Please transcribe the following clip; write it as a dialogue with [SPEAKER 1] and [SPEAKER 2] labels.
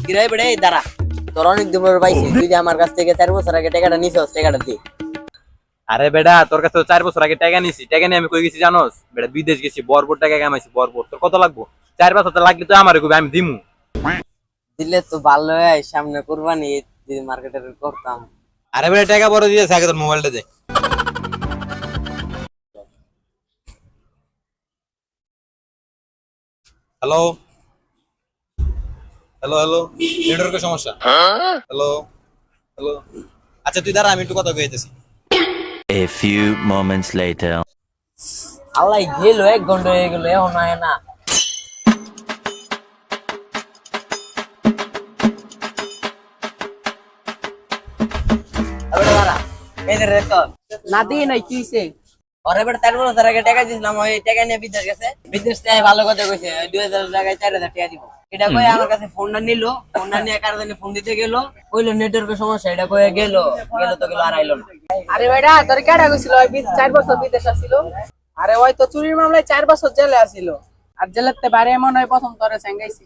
[SPEAKER 1] কিরে বেড়ে দাঁড়া, তোর অনেক দিন পর পাইছি, তুই যে আমার কাছ থেকে 4 বছর আগে টাকাটা নিছস, টাকাটা দে।
[SPEAKER 2] আরে বেটা, তোর কাছে তো 4 বছর আগে টাকা নিছি। টাকা নিয়ে আমি কই গেছি জানোস? বেটা বিদেশ গেছি, বরবর টাকা কামাইছি, বরবর। তোর কত লাগবো? 4-5 হাজার লাগলে তো আমারে কইবি, আমি দিমু।
[SPEAKER 1] দিলে তো ভালো হয়, সামনে কুরবানি ঈদ মার্কেটে করতাম।
[SPEAKER 2] আরে বেটা, টাকা বড় দিয়েছে, আগে তোর মোবাইলটা দে। হ্যালো হ্যালো হ্যালো, নেটওয়ার্কের সমস্যা। হ্যালো হ্যালো, আচ্ছা তুই দাঁড়া, আমি একটু কথা কইতেছি।
[SPEAKER 3] A few moments later.
[SPEAKER 1] আল্লাহ গেল, 1 ঘন্টা হয়ে গেল, এখন আয় না। আরে দাঁড়া, এই যে রে তোর
[SPEAKER 4] না দিয়ে নাই কি হইছে?
[SPEAKER 1] ওরে বেটা 4 বছর আগে টাকা দিছিলাম, ওই টাকা নিয়ে বিদেশ গেছে। বিদেশ থেকে ভালো কথা কইছে, 2000 টাকায় 4000 টাকা দিব। এটা কই আমার কাছে ফোনটা নিল, ফোনটা নিয়ে কার জানি ফোন দিতে গেল, কইলো নেটওয়ার্কের সমস্যা, এটা কই গেল তো গেল আর আইলো না।
[SPEAKER 4] আরে বেটা তোর কেডা কইছিল ওই 4 বছর বিদেশ আছিল? আরে ওই তো চুরির মামলায় 4 বছর জেলে আছিল। আর জেলেতে বাইরে এমন হয় প্রথম তোরে সাঙ্গাইছি।